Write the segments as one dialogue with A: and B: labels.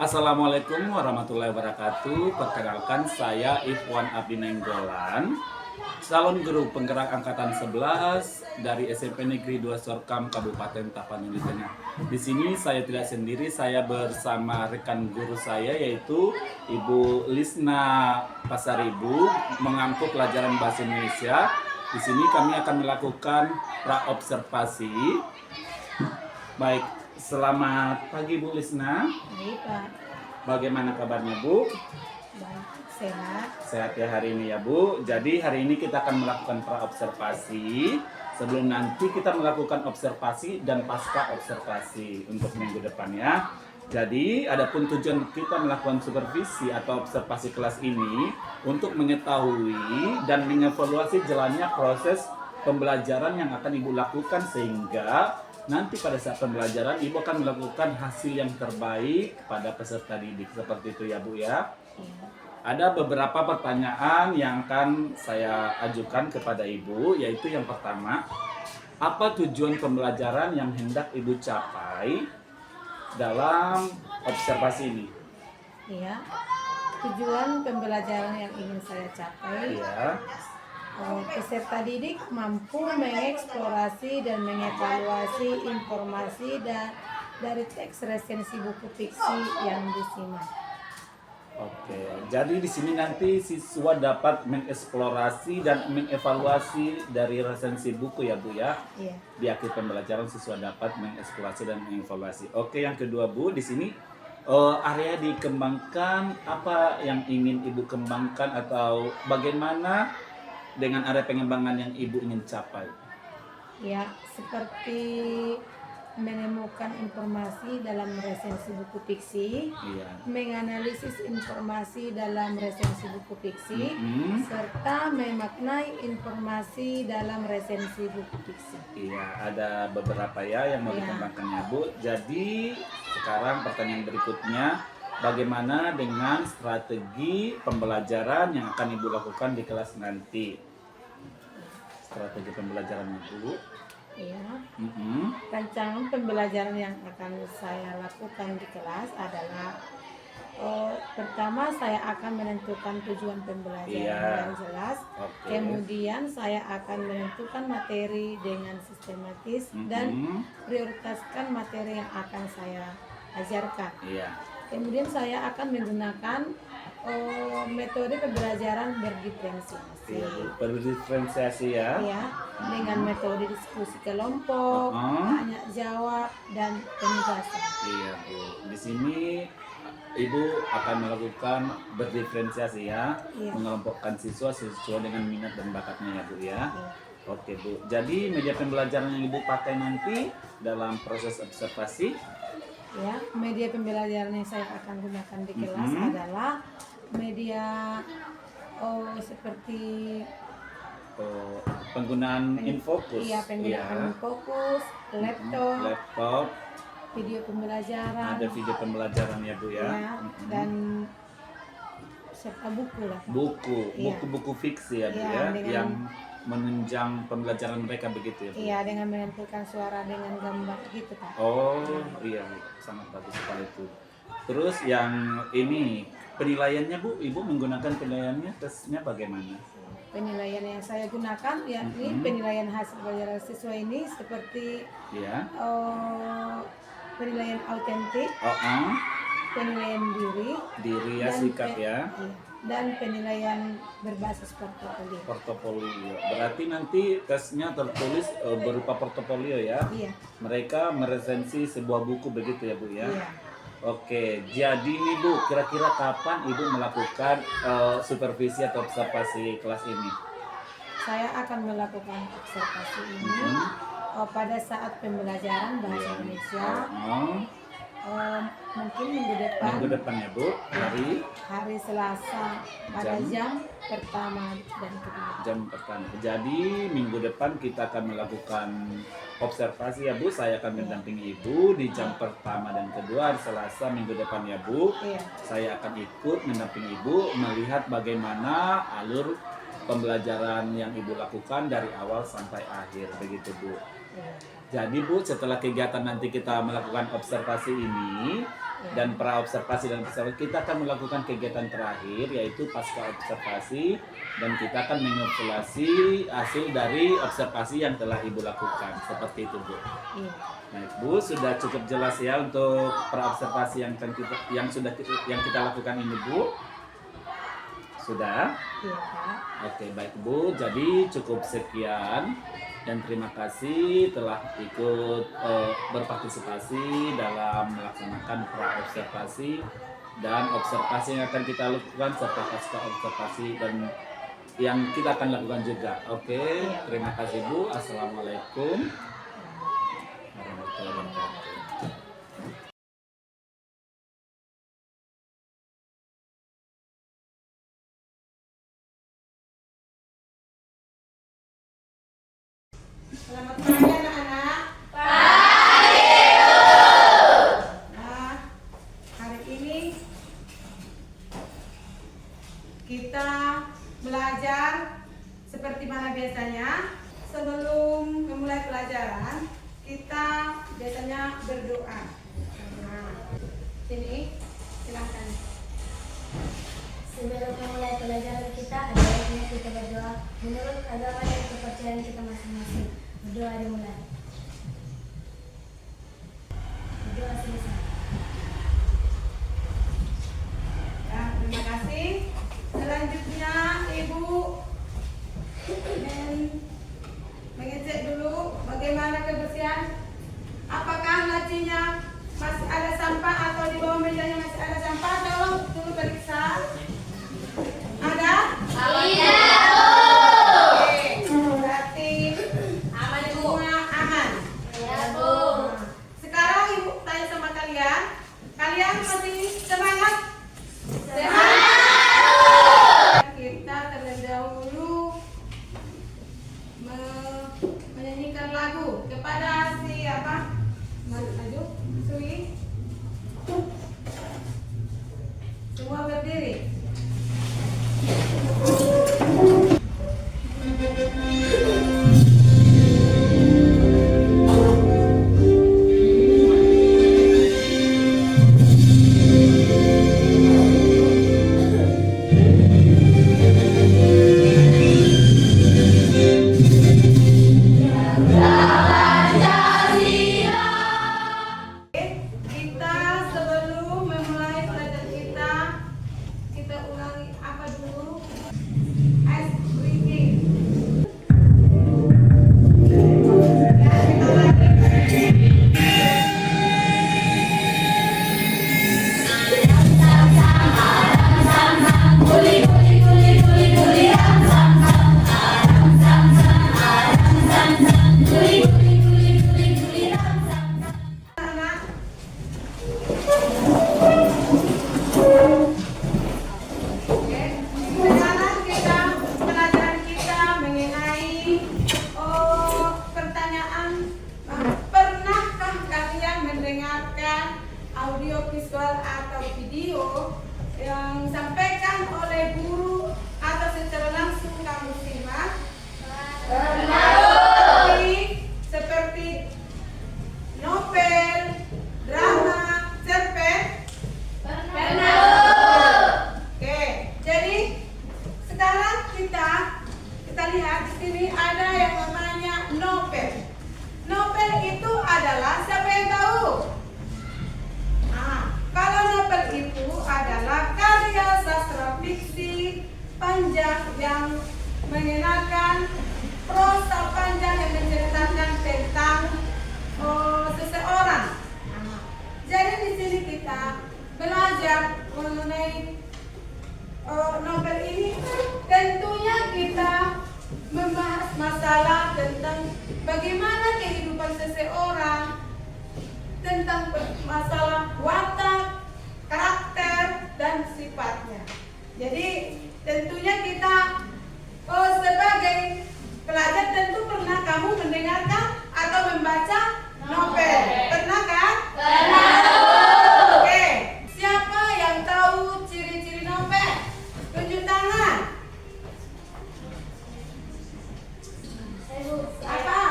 A: Assalamualaikum warahmatullahi wabarakatuh. Perkenalkan saya Ifwan Abdi Nenggolan, calon guru penggerak angkatan 11 dari SMP Negeri 2 Sorkam Kabupaten Tapanuli Tengah. Di sini saya tidak sendiri, saya bersama rekan guru saya yaitu Ibu Lisna Pasaribu mengampu pelajaran bahasa Indonesia. Di sini kami akan melakukan praobservasi. Baik, selamat pagi Bu Lisna.
B: Baik, Pak.
A: Bagaimana kabarnya Bu?
B: Baik, sehat.
A: Sehat ya hari ini ya Bu. Jadi hari ini kita akan melakukan praobservasi. Sebelum nanti kita melakukan observasi dan pasca observasi untuk minggu depan ya. Jadi adapun tujuan kita melakukan supervisi atau observasi kelas ini untuk mengetahui dan mengevaluasi jalannya proses pembelajaran yang akan Ibu lakukan sehingga nanti pada saat pembelajaran Ibu akan melakukan hasil yang terbaik pada peserta didik. Seperti itu ya Bu ya.
B: Ya.
A: Ada beberapa pertanyaan yang akan saya ajukan kepada Ibu, yaitu yang pertama, apa tujuan pembelajaran yang hendak Ibu capai dalam observasi ini?
B: Ya. Tujuan pembelajaran yang ingin saya capai,
A: Ya,
B: peserta didik mampu mengeksplorasi dan mengevaluasi informasi dari teks resensi buku fiksi yang disimak.
A: oke. Jadi di sini nanti siswa dapat mengeksplorasi dan mengevaluasi dari resensi buku ya Bu ya.
B: Iya.
A: Di akhir pembelajaran siswa dapat mengeksplorasi dan mengevaluasi. Oke, yang kedua Bu, di sini area dikembangkan, apa yang ingin Ibu kembangkan atau bagaimana dengan area pengembangan yang Ibu ingin capai?
B: Ya, seperti menemukan informasi dalam resensi buku fiksi,
A: Iya.
B: menganalisis informasi dalam resensi buku fiksi,
A: Mhm.
B: serta memaknai informasi dalam resensi buku fiksi.
A: Iya, ada beberapa ya yang mau
B: Iya.
A: dikembangkannya Bu. Jadi sekarang pertanyaan berikutnya, bagaimana dengan strategi pembelajaran yang akan Ibu lakukan di kelas nanti? Strategi pembelajarannya Bu.
B: Ya,
A: Mhm.
B: rancangan pembelajaran yang akan saya lakukan di kelas adalah pertama saya akan menentukan tujuan pembelajaran
A: Iya.
B: yang jelas.
A: Oke.
B: Kemudian saya akan menentukan materi dengan sistematis dan
A: Mhm.
B: prioritaskan materi yang akan saya ajarkan.
A: Iya.
B: Kemudian saya akan menggunakan metode pembelajaran berdiferensiasi.
A: Iya, Bu. Berdiferensiasi ya.
B: Ya, dengan metode diskusi kelompok, tanya jawab dan penugasan.
A: Iya Bu. Di sini Ibu akan melakukan berdiferensiasi ya,
B: Iya.
A: mengelompokkan siswa sesuai dengan minat dan bakatnya ya Bu ya.
B: Iya.
A: Oke Bu. Jadi media pembelajaran yang Ibu pakai nanti dalam proses observasi,
B: Ya, media pembelajaran yang saya akan gunakan di kelas
A: Mhm.
B: adalah media seperti
A: penggunaan Infocus.
B: iya, penggunaan fokus, laptop,
A: Laptop,
B: video pembelajaran,
A: ada video pembelajaran ya Bu ya.
B: ya,
A: Mhm.
B: dan serta buku lah.
A: buku,
B: Iya.
A: buku-buku fiksi ya Bu
B: Iya,
A: ya,
B: dengan-
A: yang menunjang pembelajaran mereka begitu ya Bu.
B: Iya, dengan menentukan suara dengan gambar gitu, Pak.
A: Oh iya Bu, sangat bagus sekali itu. Terus yang ini penilaiannya Bu, Ibu menggunakan penilaiannya tesnya bagaimana?
B: Penilaian yang saya gunakan yakni
A: Mhm.
B: penilaian hasil pelajaran siswa ini seperti
A: Ya.
B: penilaian autentik, penilaian
A: Diri ya, sikap ya.
B: iya, dan penilaian berbasis portofolio.
A: Portofolio. Berarti nanti tesnya tertulis berupa portofolio ya.
B: Iya,
A: Mereka meresensi sebuah buku begitu ya Bu ya.
B: iya.
A: Oke, jadi nih Bu, kira-kira kapan Ibu melakukan supervisi atau observasi kelas ini?
B: Saya akan melakukan observasi ini pada saat pembelajaran bahasa Indonesia, mungkin minggu
A: Minggu depan ya Bu,
B: hari Selasa pada
A: Jam?
B: jam pertama dan kedua.
A: jam pertama. Jadi minggu depan kita akan melakukan observasi ya Bu. Saya akan mendampingi Ibu di jam pertama dan kedua hari Selasa minggu depan ya Bu.
B: Iya.
A: Saya akan ikut mendampingi Ibu melihat bagaimana alur pembelajaran yang Ibu lakukan dari awal sampai akhir begitu Bu.
B: Iya.
A: Jadi Bu, setelah kegiatan nanti kita melakukan observasi ini, dan pra-observasi dan observasi. Kita akan melakukan kegiatan terakhir yaitu pasca observasi, dan kita akan mengevaluasi hasil dari observasi yang telah Ibu lakukan. Seperti itu, Bu.
B: Iya.
A: Nah, Bu, sudah cukup jelas ya untuk pra-observasi yang kita lakukan ini, Bu. Sudah?
B: Iya, Pak.
A: Oke, baik, Bu. Jadi cukup sekian. Dan terima kasih telah ikut berpartisipasi dalam melaksanakan pra-observasi dan observasi yang akan kita lakukan serta pasca observasi dan yang kita akan lakukan juga. Oke, terima kasih, Bu. Assalamualaikum warahmatullahi wabarakatuh.
B: Selamat pagi anak-anak. Nah, hari ini kita belajar seperti mana biasanya. Sebelum memulai pelajaran, kita biasanya berdoa. Nah, sini silahkan.
C: Sebelum memulai pelajaran kita, ada baiknya kita berdoa menurut agama dan kepercayaan kita masing-masing. Berdoa dimulai. Berdoa selesai.
B: Ya, terima kasih. Selanjutnya Ibu mengecek dulu bagaimana kebersihan. Apakah lacinya masih ada sampah atau di bawah mejanya masih ada sampah? Tolong dulu periksa. Ada?
C: Iya.
B: Oke, berarti
C: Aman, Bu.
B: semua aman.
C: Ya, Bu.
B: Nah, sekarang Ibu tanya sama kalian. Kalian masih semangat? Semangat. Kita terlebih dahulu menyanyikan lagu kepada siapa? Maju, Sui. Semua berdiri. Kita sebelum memulai pelajaran kita ulangi apa dulu? Ice breathing. Ya, kita lagi. Anak. Oke, sekarang pelajaran kita mengenai pertanyaan, pernahkah kalian mendengarkan audio visual atau video yang disampaikan oleh guru atau secara langsung kamu simak? Seperti novel, drama, cerpen. Oke, jadi sekarang kita lihat di sini ada yang namanya novel. Novel itu adalah, siapa yang tahu? Nah, kalau novel itu adalah karya sastra fiksi panjang yang mengenakan prosa panjang yang menceritakan tentang seseorang. Nah, jadi di sini kita belajar mengenai novel ini. Tentunya kita membahas masalah tentang bagaimana kehidupan seseorang, tentang masalah watak, karakter, dan sifatnya. Jadi tentunya kita sebagai pelajar tentu pernah kamu mendengarkan atau membaca novel. Pernah kan? Oke, siapa yang tahu ciri-ciri novel? Tunjuk tangan. Apa?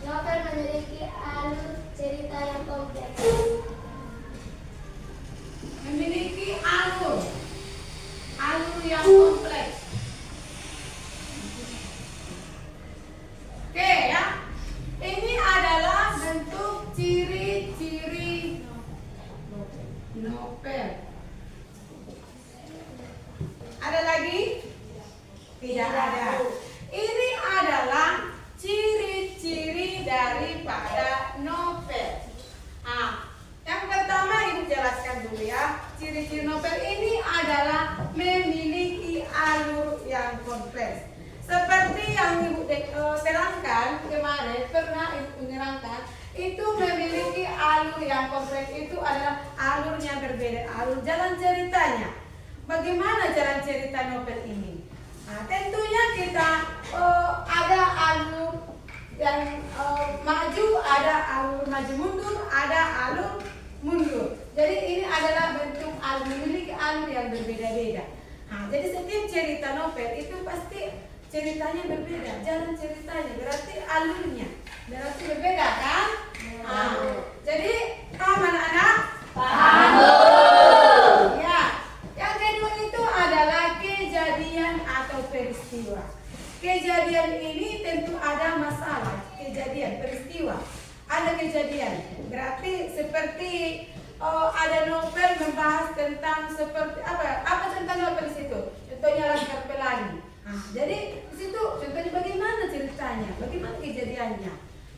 C: Novel memiliki alur cerita yang kompleks.
B: itu memiliki alur yang kompleks, itu adalah alurnya berbeda, alur jalan ceritanya. Bagaimana jalan cerita novel ini? Nah, tentunya kita ada alur yang maju, ada alur maju mundur, ada alur mundur. Jadi ini adalah bentuk alur, memiliki alur yang berbeda-beda. Nah, jadi setiap cerita novel itu pasti ceritanya berbeda, jalan ceritanya, berarti alurnya berarti berbeda kan? Nah, jadi paham anak-anak? Paham. Ya, yang kedua itu adalah kejadian atau peristiwa. Kejadian ini tentu ada masalah, kejadian, peristiwa. Ada kejadian, berarti seperti ada novel membahas tentang seperti apa tentang novel di situ. Contohnya Laskar Pelangi. Nah, jadi di situ contohnya bagaimana ceritanya, bagaimana kejadiannya.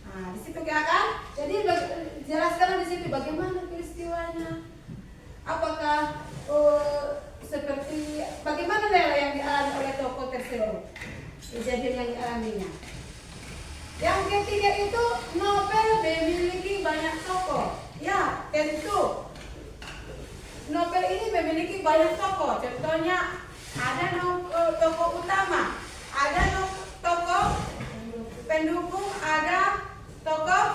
B: Nah, di situ kan? Jadi jelaskan di situ bagaimana peristiwanya. Apakah seperti bagaimana yang dialami oleh tokoh tersebut, kejadian yang dialaminya. Yang ketiga itu novel memiliki banyak tokoh. Ya, tentu novel ini memiliki banyak tokoh. Contohnya ada tokoh utama, ada tokoh pendukung, ada tokoh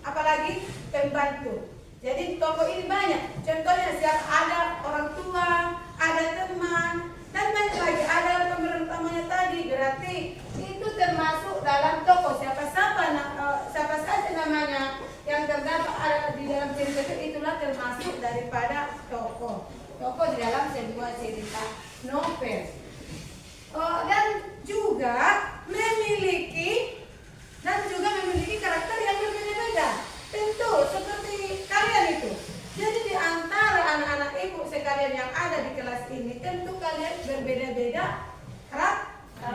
B: apalagi pembantu. Jadi tokoh ini banyak. Contohnya siapa, ada orang tua, ada teman, dan banyak lagi. Ada pemeran utamanya tadi. Berarti itu termasuk dalam tokoh. Siapa saja namanya yang terdapat ada di dalam cerita itu, itulah termasuk daripada tokoh. Tokoh di dalam sebuah cerita novel. Dan juga memiliki karakter yang berbeda-beda. Tentu seperti kalian itu. Jadi di antara anak-anak ibu sekalian yang ada di kelas ini, tentu kalian berbeda-beda karakter,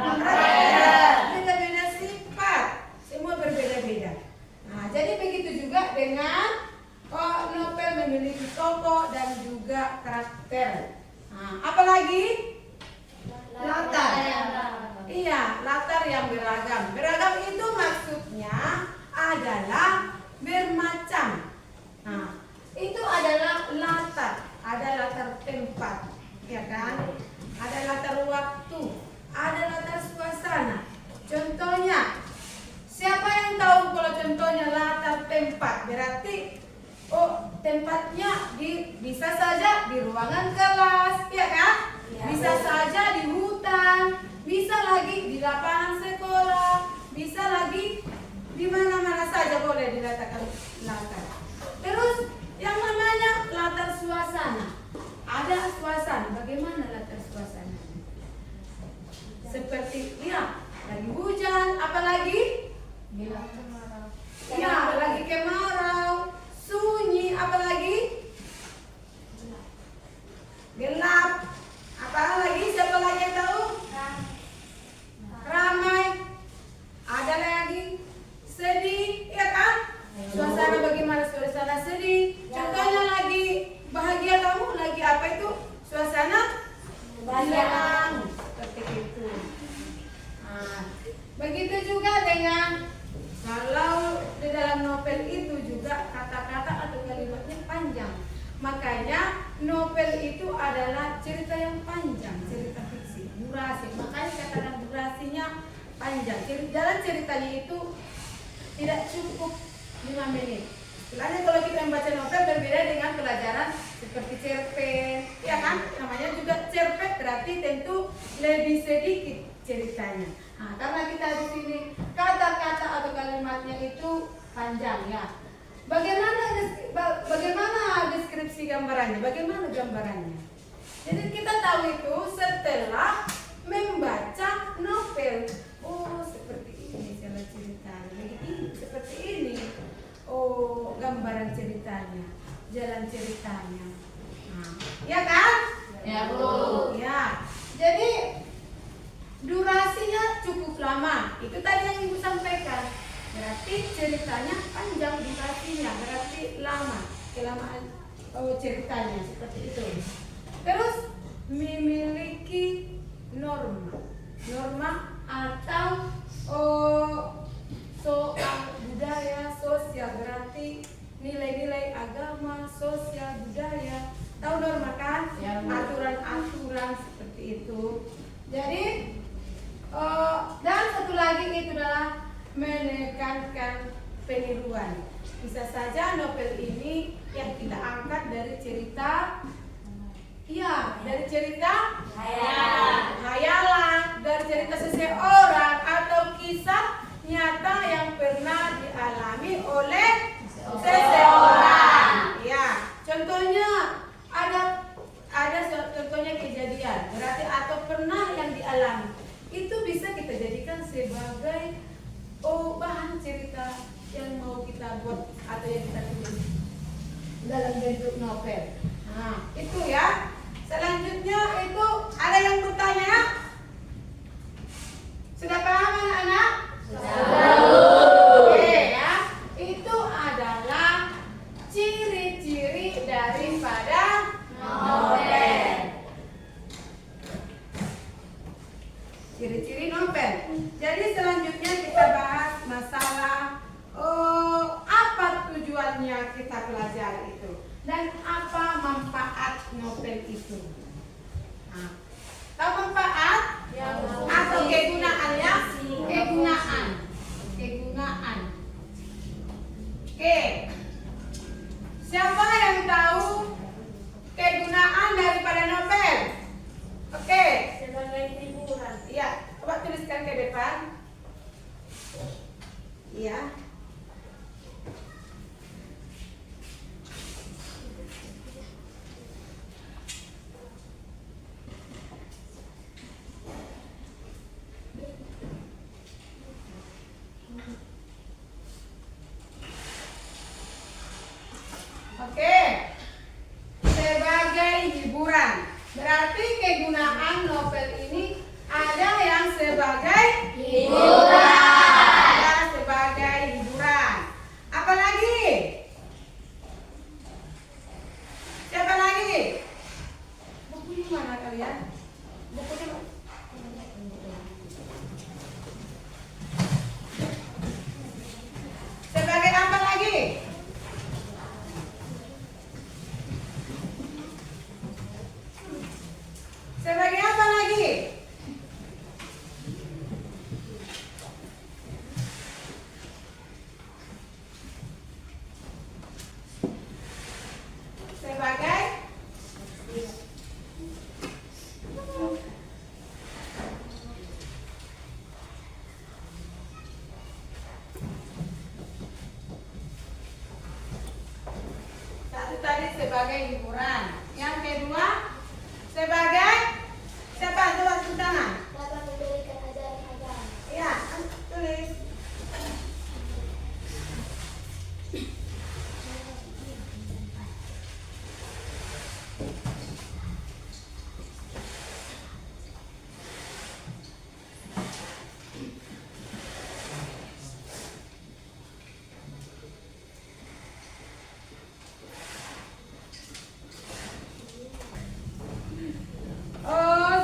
B: berbeda-beda sifat, semua berbeda-beda. Nah, jadi begitu juga dengan novel memiliki tokoh dan juga karakter. Nah, apalagi latar. Iya, latar yang beragam. Beragam itu maksudnya adalah bermacam. Nah, itu adalah latar, ada latar tempat, ya kan? Ada latar waktu, ada latar suasana. Contohnya, siapa yang tahu kalau contohnya latar tempat? Berarti tempatnya bisa saja di ruangan kelas, ya kan? Bisa saja di hutan, bisa lagi di lapangan sekolah, bisa lagi di mana-mana saja boleh diletakkan latar. Terus yang namanya latar suasana. Ada suasana. Bagaimana latar suasana? Seperti lagi hujan, apalagi? Ya, lagi kemarau, sunyi, apalagi? Gelap. Apalagi? Siapa lagi yang tahu? Ramai. Ada lagi sedih, ya kan? Suasana bagaimana? Suasana sedih. Contohnya lagi bahagia kamu, lagi apa itu? Suasana bahagia. Seperti itu. Nah, begitu juga dengan kalau di dalam novel itu juga kata-kata atau kalimatnya panjang. Makanya novel itu adalah cerita yang panjang, cerita fiksi, durasi. Makanya katakan durasinya panjang. Jalan ceritanya itu tidak cukup 5 menit. Sebenarnya kalau kita membaca novel berbeda dengan pelajaran seperti cerpen, ya kan? Namanya juga cerpen, berarti tentu lebih sedikit ceritanya. Nah, karena kita di sini kata-kata atau kalimatnya itu panjang, ya. Bagaimana deskripsi gambarannya? Bagaimana gambarannya? Jadi kita tahu itu setelah membaca novel. Oh, seperti ini jalan ceritanya. Begini, seperti ini. Oh, gambaran ceritanya, jalan ceritanya. Nah, ya kan?
D: Ya, Bu.
B: Ya. Jadi durasinya cukup lama. Itu tadi yang Ibu sampaikan. Berarti ceritanya panjang durasinya, berarti lama, kelamaan ceritanya seperti itu. Terus memiliki norma atau soal budaya, sosial agama, sosial, budaya. Tahu norma kan?
D: Ya, Bu.
B: Aturan-aturan seperti itu. Jadi dan satu lagi itu adalah menekankan peniruan. Bisa saja novel ini yang kita angkat dari cerita, iya, dari cerita hayalan, dari cerita seseorang atau kisah nyata yang pernah dialami oleh seseorang. Ya, contohnya contohnya kejadian, berarti atau pernah yang dialami. Itu bisa kita jadikan sebagai bahan cerita yang mau kita buat atau yang kita tulis dalam bentuk novel. Nah, itu ya. Selanjutnya itu ada yang bertanya? Sudah paham anak-anak? Oke ya. Itu adalah ciri-ciri daripada novel. Ciri-ciri novel. Jadi selanjutnya kita bahas masalah apa tujuannya kita pelajari itu dan apa manfaat novel itu. Nah, tahu manfaat? Atau kegunaannya? Kegunaan. Oke. Siapa yang tahu kegunaan daripada novel? Oke.
C: Sebagai hiburan.
B: Iya, coba tuliskan ke depan. Iya. Oke. Sebagai hiburan. Berarti kegunaan novel ini ada yang sebagai hiburan. Ada sebagai hiburan. Apalagi? Siapa lagi? Bukunya mana kalian? Bukunya mana? Sebagai apa lagi? Sebagai apa lagi? Sebagai satu tadi sebagai hiburan. Yang kedua sebagai siapa? Coba tepuk tangan.
C: Dapat memberikan ajaran agama.
B: Iya, tulis.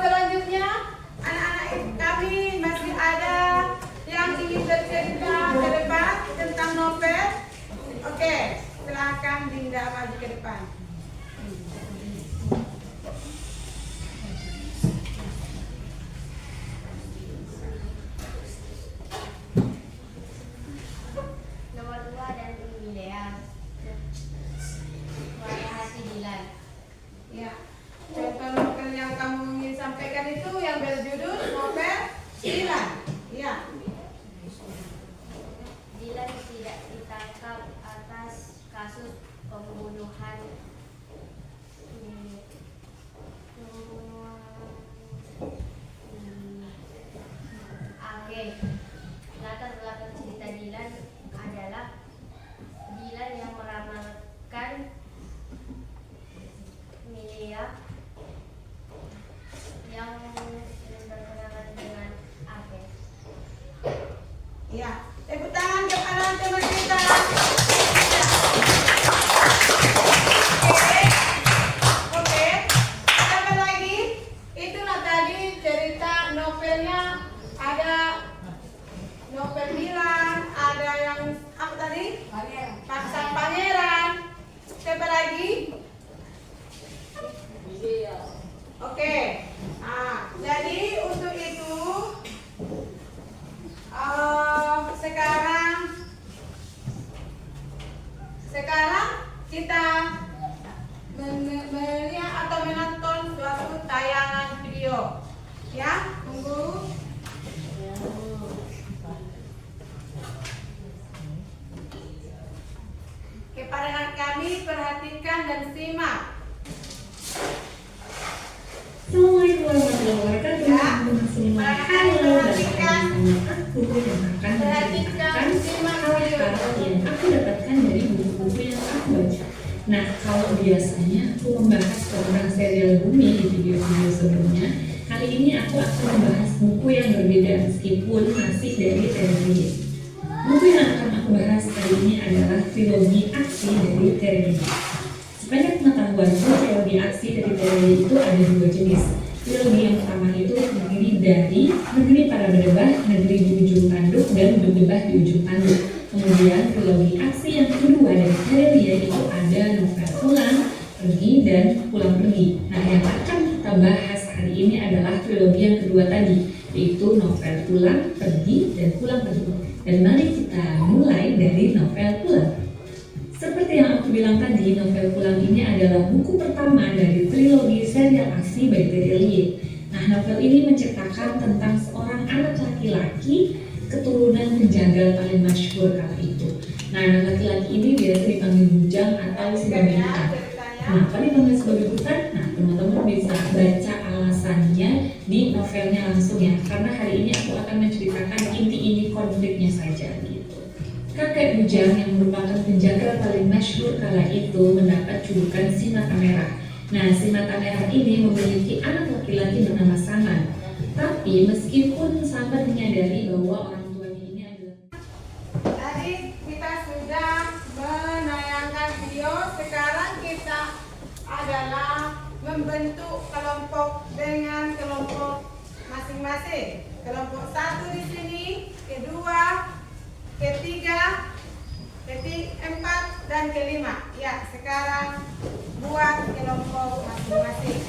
B: Selanjutnya anak-anak kami masih ada yang ingin bercerita ke depan tentang novel. Oke, silakan Dinda maju ke depan.
C: Nomor 2 dan William. Suara hati Dilan.
B: Ya, contoh novel yang kamu ingin sampaikan itu yang berjudul novel Dilan. Ya,
C: Dilan tidak ditangkap atas kasus pembunuhan Oke. Latar belakang cerita Dilan adalah Dilan yang meramalkan Milia yang berkenalan dengan Ake.
B: ya. Tepuk tangan ke anak teman kita. Ya. Oke, Sekarang kita melihat atau menonton suatu tayangan video. Ya, tunggu. Kepada kami perhatikan dan simak.
E: Assalamualaikum warahmatullahi wabarakatuh.
B: Ya.
E: Halo,
B: Perhatikan.
E: aku yang akan
B: Perhatikan, simak video.
E: hal yang aku dapatkan dari buku-buku yang aku baca. Nah, kalau biasanya aku membahas tentang serial Bumi di video-video sebelumnya, kali ini aku akan membahas buku yang berbeda meskipun masih dari Terelie. Buku yang akan aku bahas kali ini adalah trilogi aksi dari Terelie. Sebanyak pengetahuanku, trilogi aksi dari Terelie itu ada dua jenis. Trilogi yang pertama itu terdiri dari Negeri Para Berdebah, Negeri di Ujung Tanduk, dan Berdebah di Ujung Tanduk. Kemudian trilogi aksi yang kedua dari Terelie itu ada novel Pulang Pergi dan Pulang Pergi. Nah, yang akan kita bahas hari ini adalah trilogi yang kedua tadi, yaitu novel Pulang Pergi dan Pulang Pergi. Dan mari kita mulai dari novel Pulang. Seperti yang aku bilang tadi, novel Pulang ini adalah buku pertama dari trilogi serial aksi by Terelie. Nah, novel ini menceritakan tentang seorang anak laki-laki keturunan penjagal paling masyhur kala itu. Nah, anak laki-laki ini biasa dipanggil bujang atau sebagai hutan. Kenapa dipanggil sebagai hutan? Nah, teman-teman bisa baca alasannya di novelnya langsung ya. Karena hari ini aku akan menceritakan inti konfliknya saja gitu. Kakek bujang yang merupakan penjaga paling masyhur kala itu mendapat julukan si mata merah. Nah, si mata merah ini memiliki anak laki-laki bernama Saman. Tapi meskipun Saman menyadari bahwa orang tuanya ini adalah...
B: Tadi kita sudah menayangkan video. Sekarang kita adalah membentuk kelompok dengan kelompok masing-masing. Kelompok satu di sini, kedua, ketiga, keempat, dan kelima. Ya, sekarang buat kelompok masing-masing.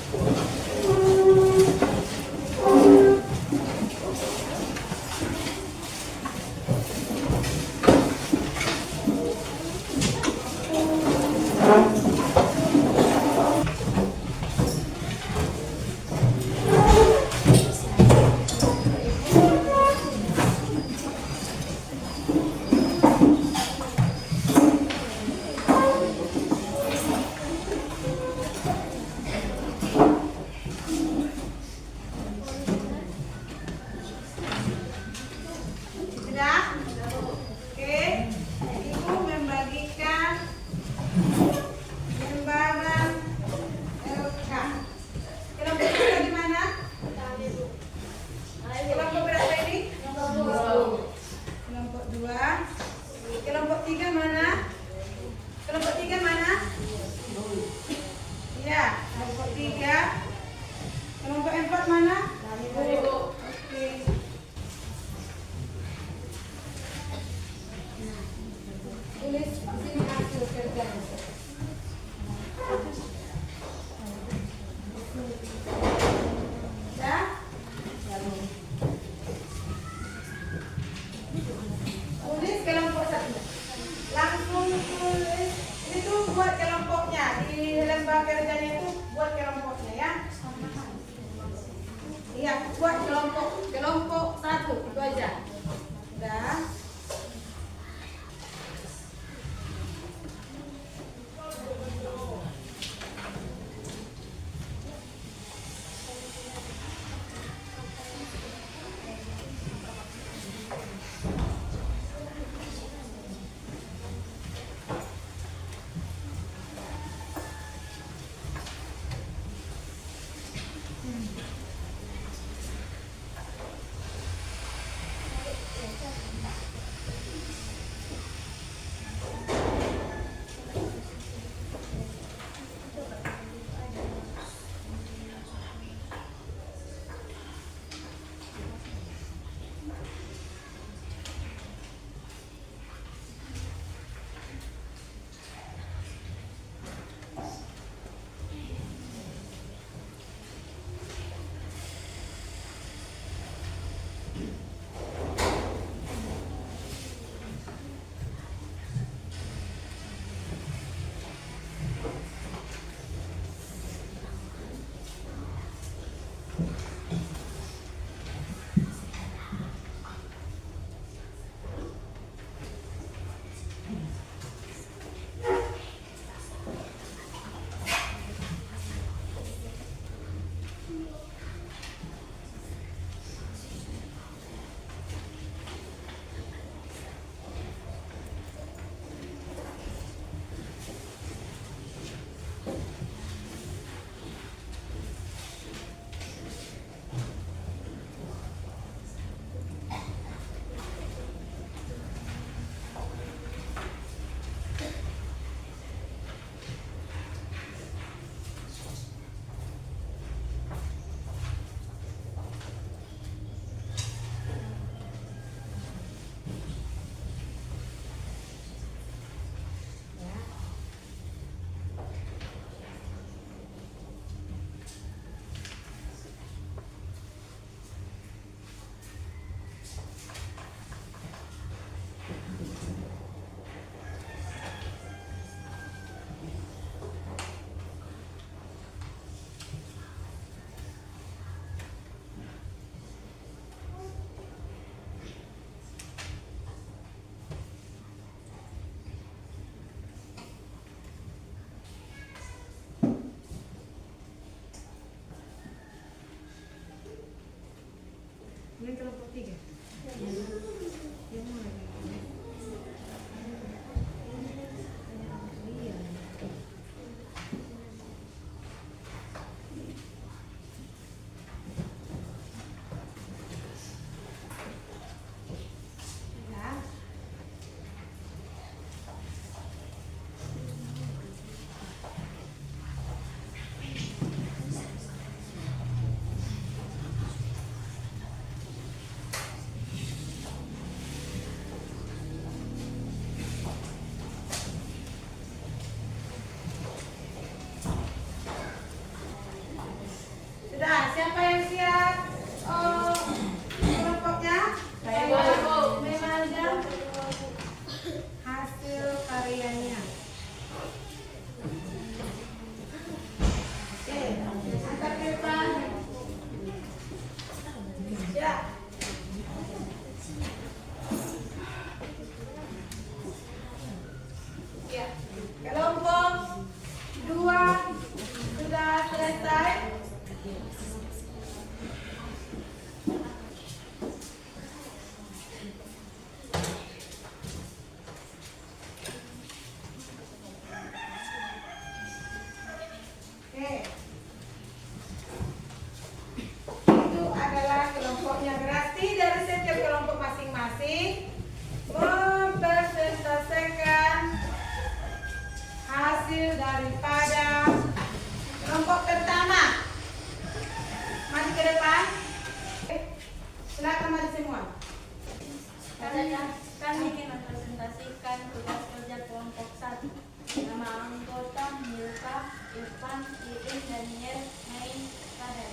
C: Irfan, Irin, Daniel, Nain, Kadan.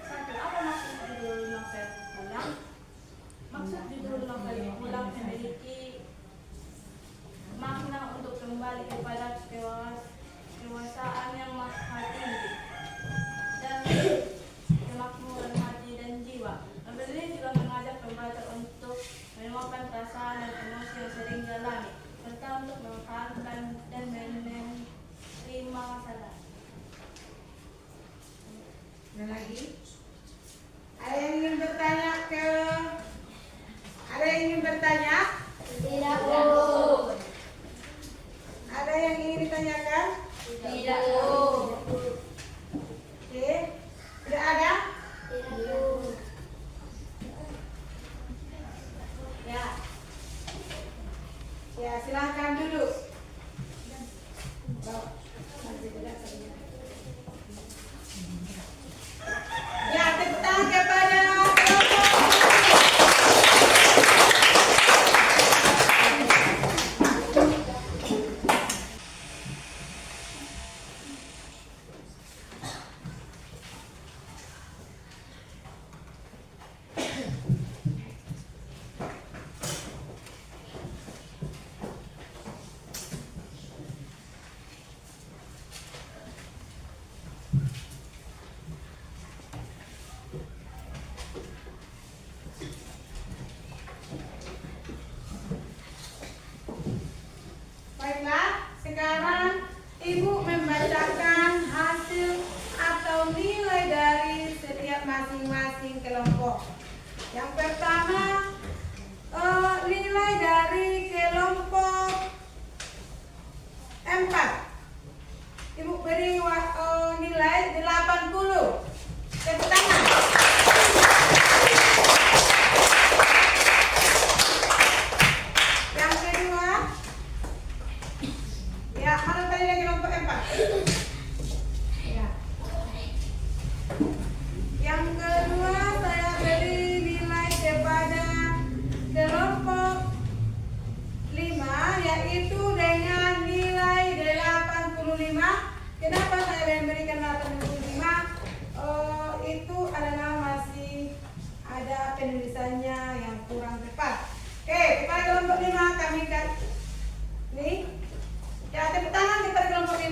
C: Satu, apa maksud judul novel Pulang? Maksud judul novel Pulang memiliki makna untuk kembali kepada kewasaan yang maha tinggi dan kemakmuran hati dan jiwa. Novel ini juga mengajak pembaca untuk meluapkan perasaan dan emosi yang sering dialami, serta untuk memaafkan dan menerima masalah.
B: Ada lagi? Ada yang ingin bertanya Ada yang ingin bertanya?
C: Tidak, Bu.
B: Ada yang ingin ditanyakan?
C: Tidak, Bu.
B: Oke. Tidak ada?
C: Tidak, Bu. Ya.
B: Ya, silahkan duduk. Ya, tepuk tangan kepada Baiklah, sekarang Ibu membacakan hasil atau nilai dari setiap masing-masing kelompok. Yang pertama, nilai dari kelompok 4. Ibu beri nilai 80. Tepuk tangan. Yang kedua, ya, mana tadi dari kelompok 4? Ya. Yang kedua, saya beri nilai kepada kelompok 5, yaitu dengan nilai 85. Kenapa saya memberikan 85? Itu adalah masih ada penulisannya yang kurang tepat. Oke, kepada kelompok 5 kami nih. Ya, tepuk tangan kepada kelompok 5.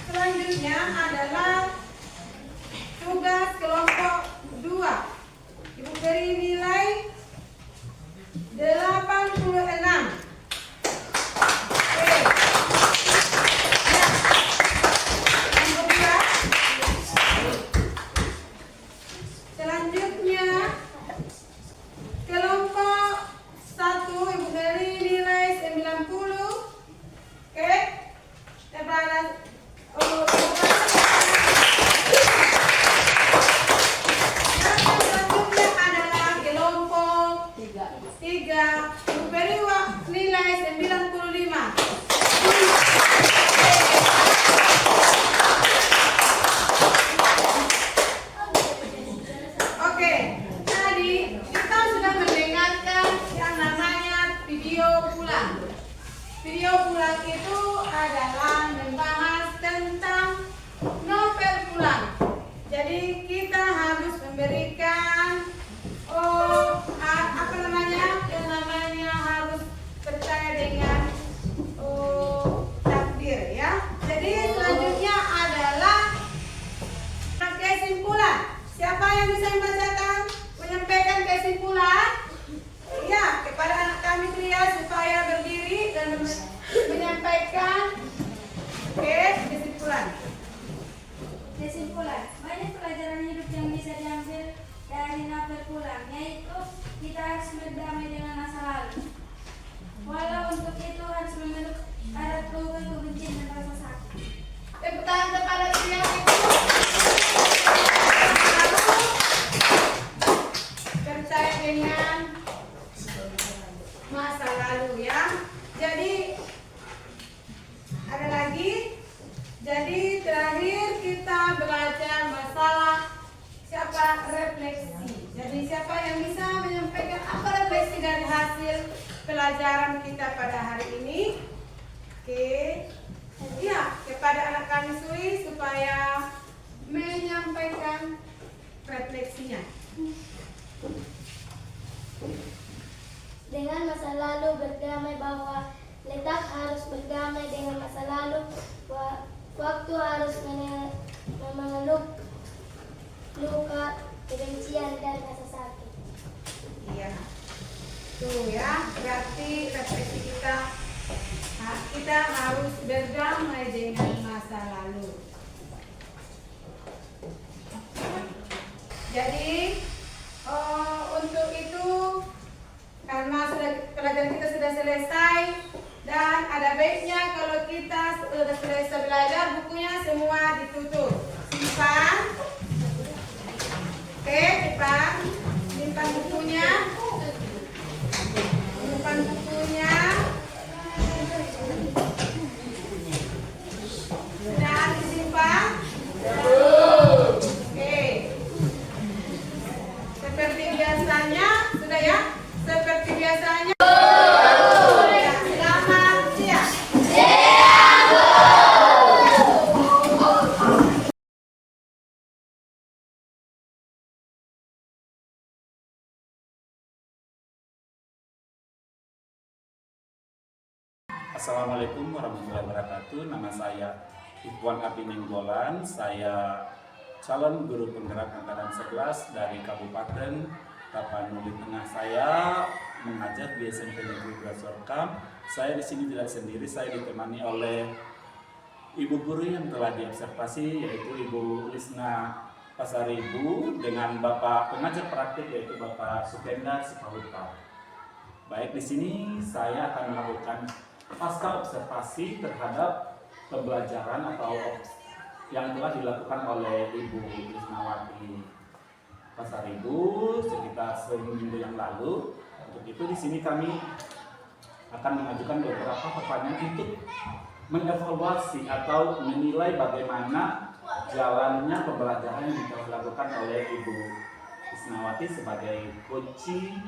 B: Selanjutnya adalah tugas kelompok 2. Ibu beri nilai 86. Oke. Ya. Yang kedua. Selanjutnya kelompok 1 Ibu beri nilai 90. Oke. Selanjutnya adalah kelompok 3. Ibu beri nilai 95. Oke, tadi kita sudah mendengarkan yang namanya video pulang. Video pulang itu adalah membahas tentang novel pulang. Jadi kita harus memberikan yang namanya harus percaya dengan takdir, ya. Jadi selanjutnya adalah kesimpulan. Siapa yang bisa membacakan, menyampaikan kesimpulan? Ya, kepada anak kami Tria supaya berdiri dan menyampaikan kesimpulan.
C: Kesimpulan, banyak pelajaran hidup yang bisa diambil dari novel pulang, yaitu kita harus berdamai dengan masa lalu. Walau untuk itu harus memeluk ada peluang kebencian dan rasa sakit.
B: Tepuk tangan kepada Tria itu. Percaya dengan masa lalu, ya. Jadi ada lagi. Jadi terakhir kita belajar masalah siapa refleksi. Jadi siapa yang bisa pembelajaran kita pada hari ini. Oke, ya kepada anak kami Sui supaya menyampaikan refleksinya.
F: Dengan masa lalu berdamai, bahwa letak harus berdamai dengan masa lalu. Waktu harus mengeluh luka, kebencian, dan rasa sakit.
B: Iya. Tuh ya, berarti refleksi kita harus berdamai dengan masa lalu. Jadi untuk itu, karena pelajaran kita sudah selesai dan ada baiknya kalau kita sudah selesai belajar, bukunya semua ditutup. Simpan. Oke, simpan bukunya. Simpan bukunya. Sudah disimpan? Oke. Seperti biasanya, sudah ya? Seperti biasanya. Ya, selamat siang.
A: Assalamualaikum warahmatullahi wabarakatuh. Nama saya Ikhwan Abdi Nenggolan. Saya calon guru penggerak angkatan 11 dari Kabupaten Tapanuli Tengah. Saya mengajar di SMP Negeri 2 Sorkam. Saya di sini tidak sendiri, saya ditemani oleh ibu guru yang telah diobservasi, yaitu Ibu Lisna Pasaribu, dengan Bapak pengajar praktik, yaitu Bapak Sukenda Sipahuta. Baik, di sini saya akan melakukan pasca observasi terhadap pembelajaran atau yang telah dilakukan oleh Ibu Lisnawati Pasaribu sekitar seminggu yang lalu. Untuk itu di sini kami akan mengajukan beberapa pertanyaan untuk mengevaluasi atau menilai bagaimana jalannya pembelajaran yang telah dilakukan oleh Ibu Lisnawati sebagai coaching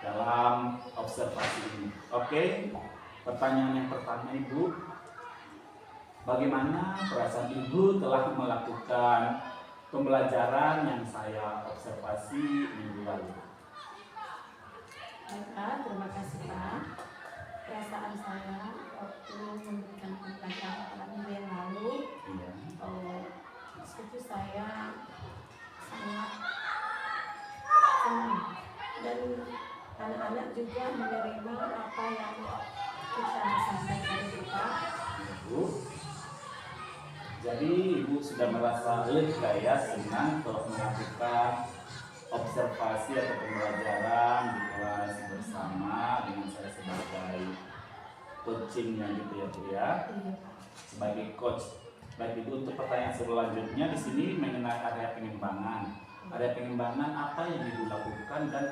A: dalam observasi ini. Oke, pertanyaan yang pertama, Ibu, bagaimana perasaan Ibu telah melakukan pembelajaran yang saya observasi minggu lalu?
D: Pak, terima kasih Pak. Perasaan saya waktu memberikan pembelajaran pada minggu yang lalu,
A: Iya.
D: itu saya sangat senang dan anak-anak juga menerima apa yang kita sampaikan kita.
A: Ibu, jadi Ibu sudah merasa lega ya, senang kalau melakukan observasi atau pembelajaran di kelas bersama dengan saya sebagai coachingnya gitu ya Bu ya, sebagai coach. Baik Ibu, untuk pertanyaan selanjutnya di sini mengenai area pengembangan. Area pengembangan apa yang Ibu lakukan dan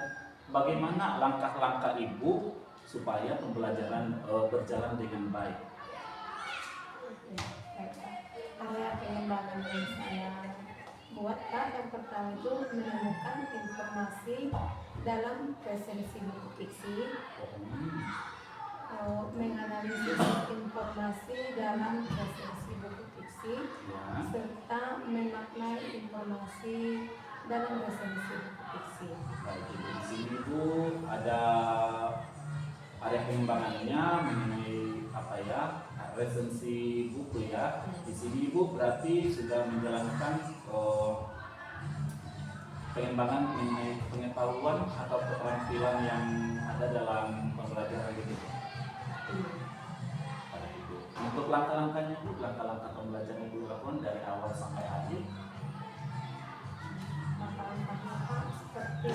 A: bagaimana langkah-langkah Ibu supaya pembelajaran berjalan dengan baik?
D: Area pengembangan yang saya buat Pak, yang pertama itu menemukan informasi dalam presensi buku fiksi, menganalisis informasi dalam presensi buku fiksi,
A: Ya.
D: serta memaknai informasi dalam presensi buku fiksi.
A: Baik Ibu, di sini Ibu ada area pengembangannya mengenai apa ya, resensi buku ya. Di sini Ibu berarti sudah menjalankan pengembangan mengenai pengetahuan atau keterampilan yang ada dalam pembelajaran itu. Baik Ibu, untuk langkah-langkahnya Bu, langkah-langkah pembelajaran Ibu lakukan dari awal sampai akhir,
D: Langkah-langkahnya Pak seperti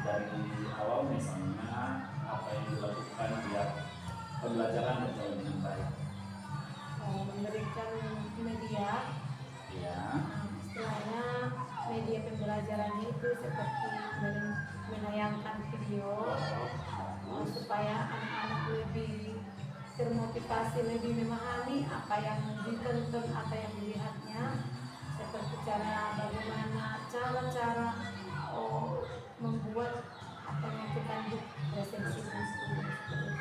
A: dari awal misalnya apa yang dilakukan biar pembelajaran berjalan dengan baik.
D: memberikan media,
A: Ya.
D: istilahnya media pembelajarannya itu seperti menayangkan video supaya anak-anak lebih termotivasi, lebih memahami apa yang ditonton, apa yang dilihatnya, seperti bagaimana cara membuat apa yang kita resensi buku.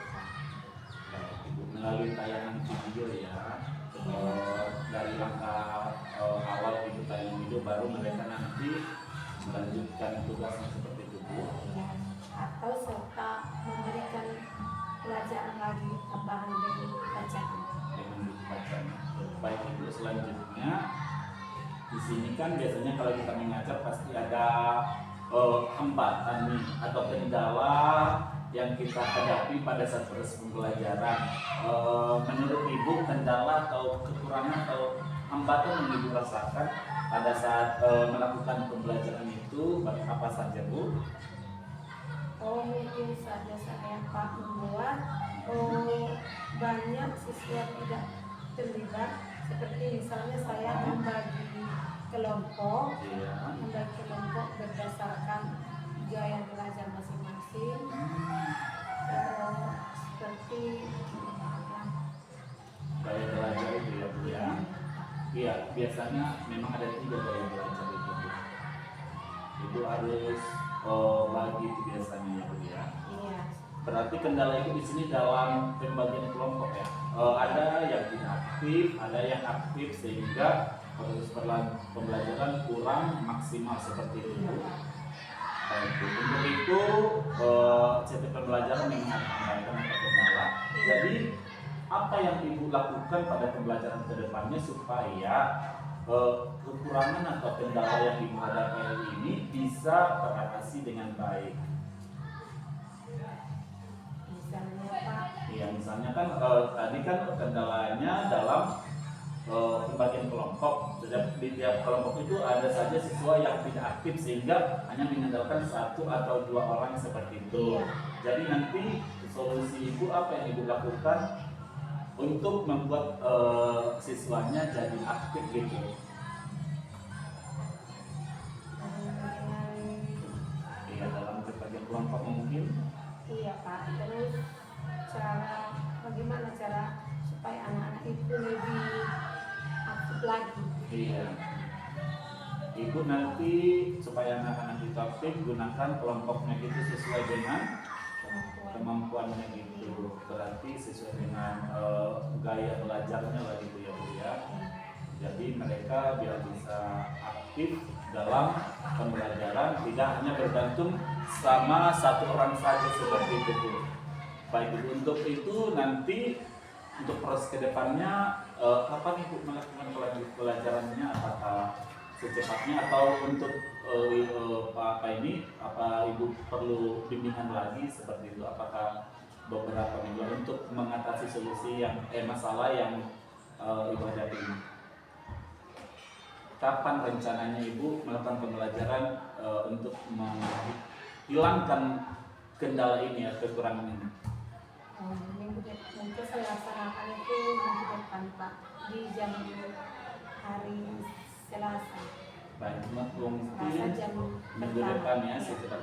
A: mereka nanti melanjutkan tugasnya seperti itu Bu.
D: Ya, atau serta memberikan pelajaran lagi tambahan dari bacaan.
A: Dengan buku bacaan. Baik Ibu, selanjutnya di sini kan biasanya kalau kita mengajar pasti ada hambatan nih atau kendala yang kita hadapi pada saat proses pembelajaran. Menurut Ibu kendala atau kekurangan atau hambatan yang Ibu rasakan pada saat melakukan pembelajaran itu apa saja Bu?
D: Mungkin saja saya Pak membuat banyak siswa tidak terlibat, seperti misalnya saya membagi kelompok berdasarkan gaya belajar masing-masing, seperti
A: Gaya belajar itu ya Bu ya. Iya, biasanya memang ada 3 gaya belajar itu Bu. Ibu harus bagi itu biasanya ya Bu ya.
D: iya.
A: Berarti kendala itu di sini dalam pembagian kelompok ya. Ada yang tidak aktif, ada yang aktif sehingga proses pembelajaran kurang maksimal seperti itu. Untuk itu CT pembelajaran memang ada hambatan atau kendala. Jadi apa yang Ibu lakukan pada pembelajaran kedepannya supaya kekurangan atau kendala yang Ibu hadapi ini bisa teratasi dengan baik?
D: Misalnya Pak,
A: Iya, misalnya kan tadi kan kendalanya dalam pembagian kelompok. Di tiap kelompok itu ada saja siswa yang tidak aktif sehingga hanya mengandalkan 1 atau 2 orang seperti itu.
D: Iya.
A: Jadi nanti solusi Ibu apa yang Ibu lakukan untuk membuat siswanya jadi aktif gitu?
D: dengan
A: Iya, dalam pembagian kelompok mungkin.
D: iya Pak, terus bagaimana cara supaya anak-anak itu lebih aktif lagi?
A: Iya. Ibu nanti supaya anak-anak itu aktif gunakan kelompoknya gitu sesuai dengan kemampuannya gitu. Berarti sesuai dengan gaya belajarnya lah gitu ya Bu ya. Jadi mereka biar bisa aktif dalam pembelajaran, tidak hanya bergantung sama 1 orang saja seperti itu Bu. Baik Bu, untuk itu nanti untuk proses kedepannya kapan Ibu melakukan pelajarannya? Apakah secepatnya atau untuk apa Ibu perlu bimbingan lagi seperti itu? Apakah beberapa minggu untuk mengatasi solusi yang masalah yang Ibu hadapi ini? Kapan rencananya Ibu melakukan pembelajaran untuk menghilangkan kendala ini ya, kekurangan ini?
D: Minggu depan mungkin saya laksanakan itu minggu depan Pak, di jam hari Selasa.
A: Baik,
D: Selasa
A: mungkin
D: jam
A: minggu
D: pertama.
A: depan ya
D: Iya.
A: sekitar.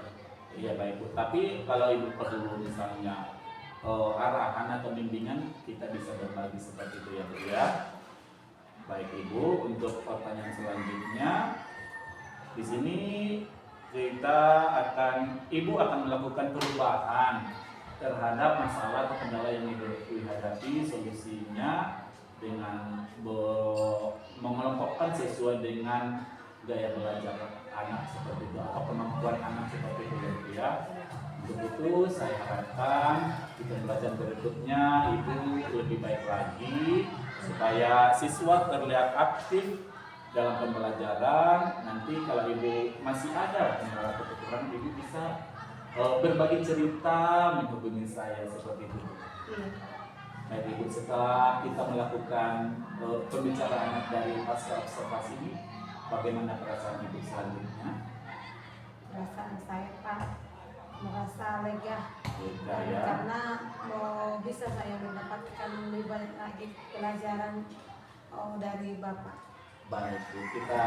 A: Iya baik Bu. Tapi kalau Ibu perlu misalnya arahan atau bimbingan, kita bisa berbagi seperti itu ya Bu ya. Baik Ibu, untuk pertanyaan selanjutnya di sini Ibu akan melakukan perubahan terhadap masalah atau kendala yang Ibu hadapi. Solusinya dengan mengelompokkan sesuai dengan gaya belajar anak seperti itu atau kemampuan anak seperti itu ya Bu ya. Untuk itu saya harapkan di pembelajaran berikutnya Ibu lebih baik lagi supaya siswa terlihat aktif dalam pembelajaran. Nanti kalau Ibu masih ada kendala atau kekurangan, Ibu bisa berbagi cerita menghubungi saya seperti itu.
D: Iya.
A: Baik Ibu, setelah kita melakukan pembicaraan dari pasca observasi ini, bagaimana perasaan Ibu selanjutnya?
D: Perasaan saya Pak merasa lega
A: Lega ya.
D: karena bisa saya mendapatkan lebih banyak lagi pelajaran dari Bapak.
A: Baik Bu, kita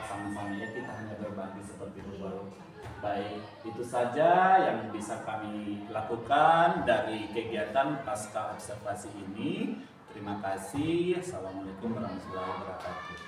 A: sama-sama ya, kita hanya berbagi seperti itu baru. Baik, itu saja yang bisa kami lakukan dari kegiatan pasca observasi ini. Terima kasih. Assalamualaikum warahmatullahi wabarakatuh.